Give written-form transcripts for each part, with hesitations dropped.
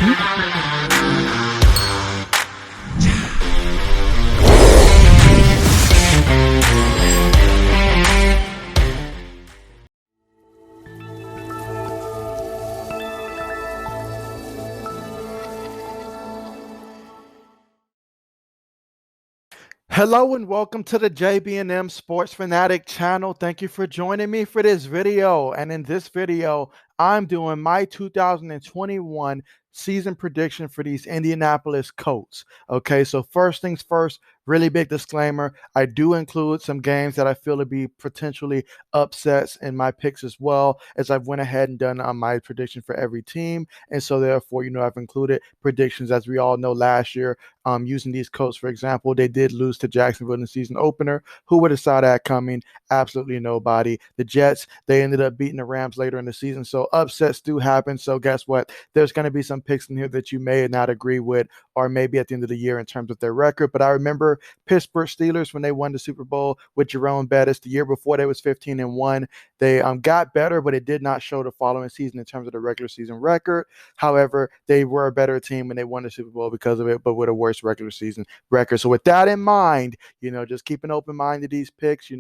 Hello and welcome to the JB&M Sports Fanatic channel. Thank you for joining me for this video. And in this video, I'm doing my 2021 season prediction for these Indianapolis Colts. Okay, so first things first, really big disclaimer. I do include some games that I feel to be potentially upsets in my picks as well, as I've went ahead and done my prediction for every team. And so therefore, I've included predictions, as we all know, last year. Using these Colts, for example, they did lose to Jacksonville in the season opener. Who would have saw that coming? Absolutely nobody. The Jets, they ended up beating the Rams later in the season. So upsets do happen. So guess what? There's going to be some picks in here that you may not agree with, or maybe at the end of the year in terms of their record. But I remember Pittsburgh Steelers when they won the Super Bowl with Jerome Bettis the year before. They was 15-1. They got better, but it did not show the following season in terms of the regular season record. However, they were a better team when they won the Super Bowl because of it, but with a worse regular season record. So with that in mind, just keep an open mind to these picks.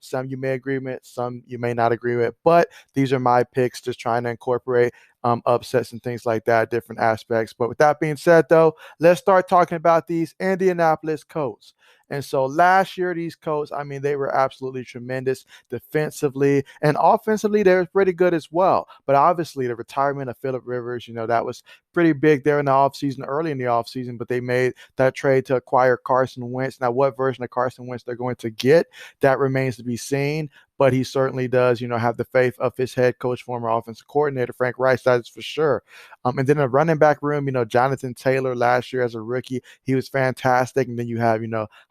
Some you may agree with, some you may not agree with, but these are my picks, just trying to incorporate upsets and things like that, different aspects. But with that being said, though, let's start talking about these Indianapolis Colts. And so last year, these Colts, they were absolutely tremendous defensively, and offensively, they were pretty good as well. But obviously, the retirement of Phillip Rivers, that was pretty big there in the offseason, early in the offseason, but they made that trade to acquire Carson Wentz. Now, what version of Carson Wentz they're going to get, that remains to be seen. But he certainly does, have the faith of his head coach, former offensive coordinator, Frank Reich, that is for sure. And then the running back room, Jonathan Taylor last year as a rookie, he was fantastic. And then you have,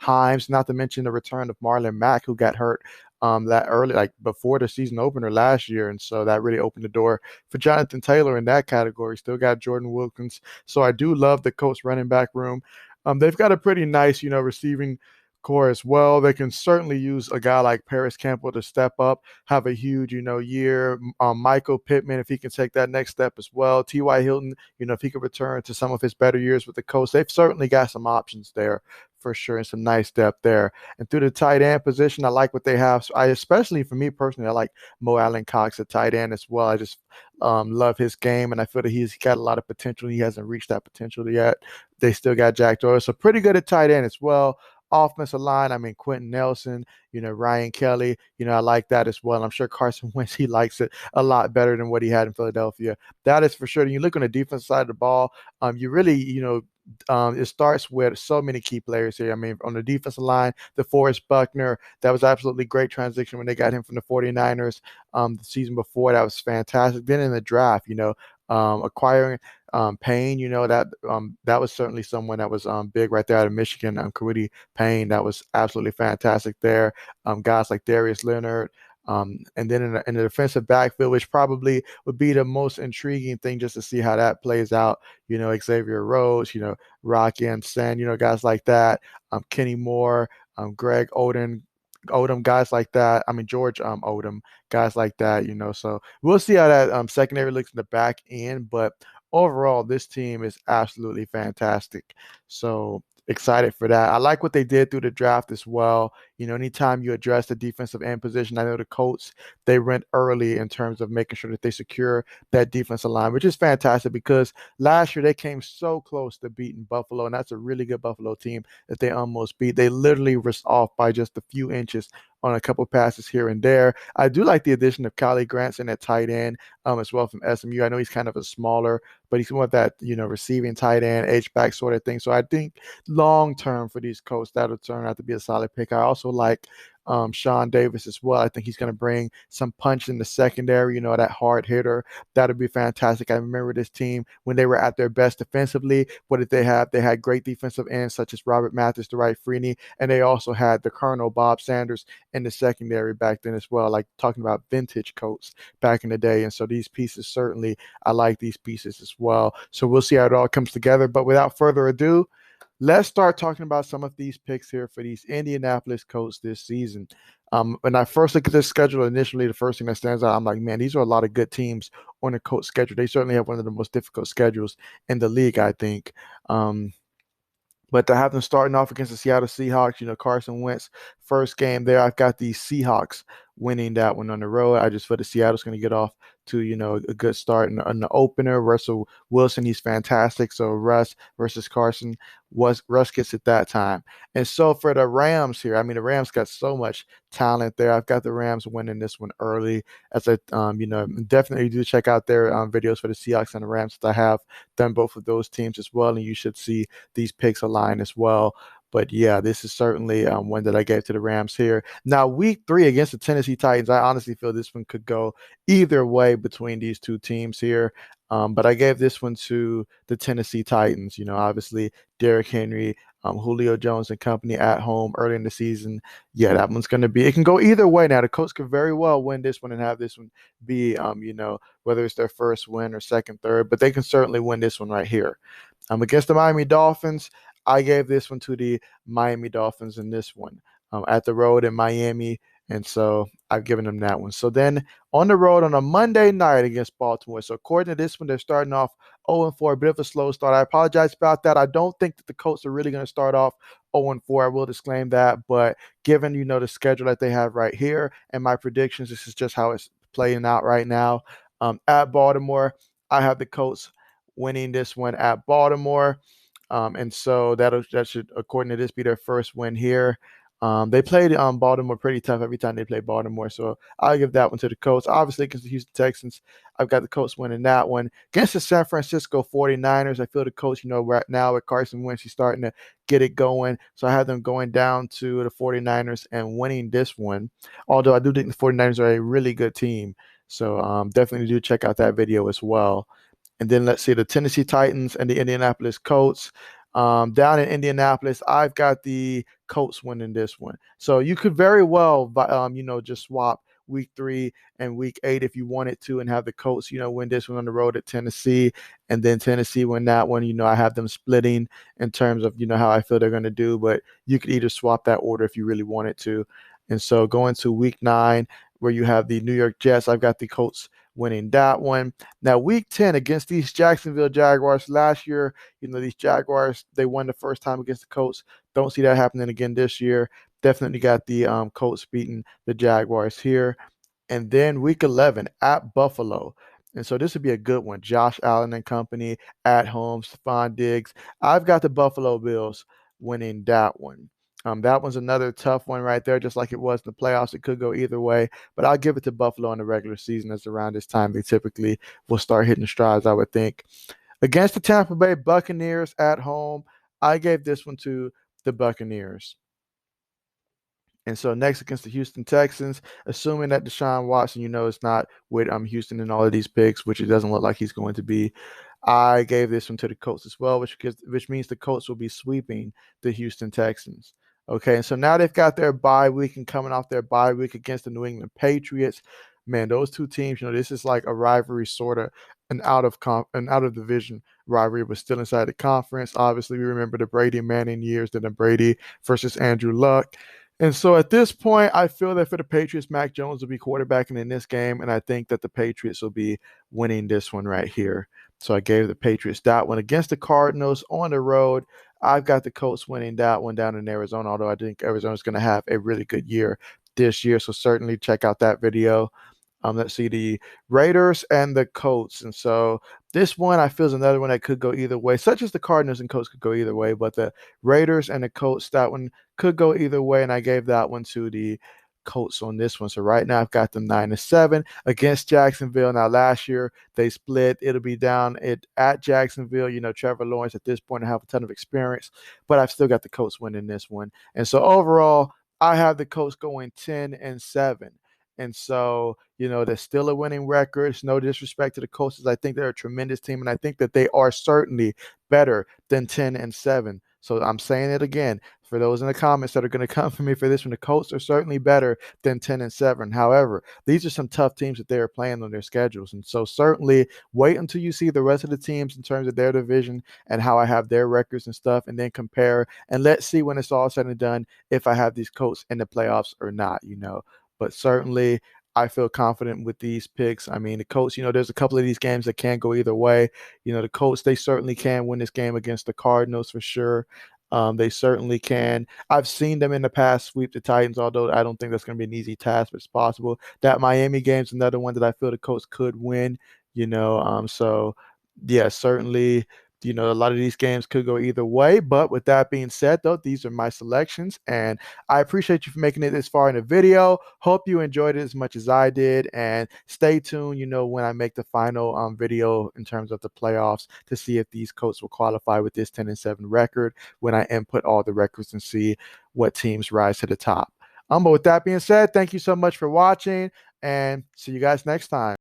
Himes, not to mention the return of Marlon Mack, who got hurt that early, like before the season opener last year. And so that really opened the door for Jonathan Taylor in that category. Still got Jordan Wilkins. So I do love the Colts running back room. They've got a pretty nice, receiving core as well. They can certainly use a guy like Paris Campbell to step up, have a huge, year. Michael Pittman, if he can take that next step as well. T.Y. Hilton, if he can return to some of his better years with the Colts, they've certainly got some options there for sure, and some nice depth there. And through the tight end position, I like what they have. So especially for me personally, I like Mo Allen Cox at tight end as well. I just love his game, and I feel that he's got a lot of potential. He hasn't reached that potential yet. They still got Jack Doyle, so pretty good at tight end as well. Offensive line, Quentin Nelson, Ryan Kelly, I like that as well. I'm sure Carson Wentz, he likes it a lot better than what he had in Philadelphia. That is for sure. And you look on the defense side of the ball, you really, it starts with so many key players here. On the defensive line, DeForest Buckner, that was absolutely great transition when they got him from the 49ers the season before. That was fantastic. Then in the draft, acquiring Payne, that was certainly someone that was big right there out of Michigan. Kwity Payne, that was absolutely fantastic there. Guys like Darius Leonard. And then in the defensive backfield, which probably would be the most intriguing thing just to see how that plays out, Xavier Rhodes, Rocky and Sen, guys like that, Kenny Moore, Greg Odom, guys like that. George Odom, guys like that, So we'll see how that secondary looks in the back end. But overall, this team is absolutely fantastic. So excited for that. I like what they did through the draft as well. Anytime you address the defensive end position, I know the Colts, they went early in terms of making sure that they secure that defensive line, which is fantastic because last year they came so close to beating Buffalo, and that's a really good Buffalo team that they almost beat. They literally were off by just a few inches on a couple passes here and there. I do like the addition of Kylie Granson at tight end as well from SMU. I know he's kind of a smaller, but he's more of that, receiving tight end, H-back sort of thing. So I think long term for these Colts, that'll turn out to be a solid pick. I also like Sean Davis as well. I think he's going to bring some punch in the secondary, that hard hitter. That'll be fantastic. I remember this team when they were at their best defensively. What did they have? They had great defensive ends such as Robert Mathis, Dwight Freeney, and they also had the Colonel Bob Sanders in the secondary back then as well, like talking about vintage Colts back in the day. And so these pieces, certainly, I like these pieces as well. So we'll see how it all comes together. But without further ado, let's start talking about some of these picks here for these Indianapolis Colts this season. When I first look at this schedule initially, the first thing that stands out, I'm like, man, these are a lot of good teams on the Colts schedule. They certainly have one of the most difficult schedules in the league, I think. Um, but to have them starting off against the Seattle Seahawks, Carson Wentz, first game there, I've got the Seahawks winning that one on the road. I just feel the Seattle's going to get off to, a good start in the opener. Russell Wilson, he's fantastic. So Russ versus Carson, Russ gets it that time. And so for the Rams here, I mean, the Rams got so much talent there. I've got the Rams winning this one early. As I, definitely do check out their videos for the Seahawks and the Rams. I have done both of those teams as well, and you should see these picks align as well. But yeah, this is certainly one that I gave to the Rams here. Now, week 3 against the Tennessee Titans, I honestly feel this one could go either way between these two teams here. But I gave this one to the Tennessee Titans. Obviously, Derrick Henry, Julio Jones and company at home early in the season. Yeah, that one's going to be, it can go either way. Now, the Colts could very well win this one and have this one be, whether it's their first win or second, third, but they can certainly win this one right here. Against the Miami Dolphins, I gave this one to the Miami Dolphins in this one at the road in Miami. And so I've given them that one. So then on the road on a Monday night against Baltimore. So according to this one, they're starting off 0-4, a bit of a slow start. I apologize about that. I don't think that the Colts are really going to start off 0-4. I will disclaim that. But given, the schedule that they have right here and my predictions, this is just how it's playing out right now. At Baltimore, I have the Colts winning this one at Baltimore. And so that should, according to this, be their first win here. They played Baltimore pretty tough every time they played Baltimore, so I'll give that one to the Colts. Obviously, against the Houston Texans, I've got the Colts winning that one. Against the San Francisco 49ers, I feel the Colts, right now with Carson Wentz, he's starting to get it going. So I have them going down to the 49ers and winning this one. Although I do think the 49ers are a really good team. So definitely do check out that video as well. And then let's see the Tennessee Titans and the Indianapolis Colts. Down in Indianapolis, I've got the Colts winning this one. So you could very well, just swap week 3 and week 8 if you wanted to and have the Colts, win this one on the road at Tennessee and then Tennessee win that one. I have them splitting in terms of, how I feel they're going to do, but you could either swap that order if you really wanted to. And so going to week 9, where you have the New York Jets, I've got the Colts winning that one. Now, week 10 against these Jacksonville Jaguars last year, these Jaguars, they won the first time against the Colts. Don't see that happening again this year. Definitely got the Colts beating the Jaguars here. And then week 11 at Buffalo. And so this would be a good one. Josh Allen and company at home, Stephon Diggs. I've got the Buffalo Bills winning that one. That one's another tough one right there, just like it was in the playoffs. It could go either way, but I'll give it to Buffalo in the regular season, as around this time they typically will start hitting strides, I would think. Against the Tampa Bay Buccaneers at home, I gave this one to the Buccaneers. And so next against the Houston Texans, assuming that Deshaun Watson, is not with Houston in all of these picks, which it doesn't look like he's going to be, I gave this one to the Colts as well, which means the Colts will be sweeping the Houston Texans. Okay, and so now they've got their bye week and coming off their bye week against the New England Patriots. Man, those two teams, this is like a rivalry, sort of an out of division rivalry, but still inside the conference. Obviously, we remember the Brady Manning years, then the Brady versus Andrew Luck. And so at this point, I feel that for the Patriots, Mac Jones will be quarterbacking in this game, and I think that the Patriots will be winning this one right here. So I gave the Patriots that one. Against the Cardinals on the road, I've got the Colts winning that one down in Arizona, although I think Arizona's going to have a really good year this year. So certainly check out that video. Let's see the Raiders and the Colts. And so this one I feel is another one that could go either way, such as the Cardinals and Colts could go either way. But the Raiders and the Colts, that one could go either way. And I gave that one to the Colts on this one. So right now I've got them 9-7 against Jacksonville. Now last year they split. It'll be down at Jacksonville. Trevor Lawrence at this point, I have a ton of experience, but I've still got the Colts winning this one. And so overall, I have the Colts going 10-7. And so, they're still a winning record. It's no disrespect to the Colts. I think they're a tremendous team, and I think that they are certainly better than 10-7. So I'm saying it again. for those in the comments that are going to come for me for this one, the Colts are certainly better than 10-7. However, these are some tough teams that they are playing on their schedules. And so certainly wait until you see the rest of the teams in terms of their division and how I have their records and stuff, and then compare. And let's see when it's all said and done if I have these Colts in the playoffs or not. But certainly I feel confident with these picks. I mean, the Colts, there's a couple of these games that can go either way. The Colts, they certainly can win this game against the Cardinals for sure. They certainly can. I've seen them in the past sweep the Titans, although I don't think that's going to be an easy task, but it's possible. That Miami game's another one that I feel the Colts could win. So yeah, certainly. A lot of these games could go either way. But with that being said, though, these are my selections, and I appreciate you for making it this far in the video. Hope you enjoyed it as much as I did, and stay tuned, when I make the final video in terms of the playoffs to see if these Colts will qualify with this 10-7 record when I input all the records and see what teams rise to the top. But with that being said, thank you so much for watching, and see you guys next time.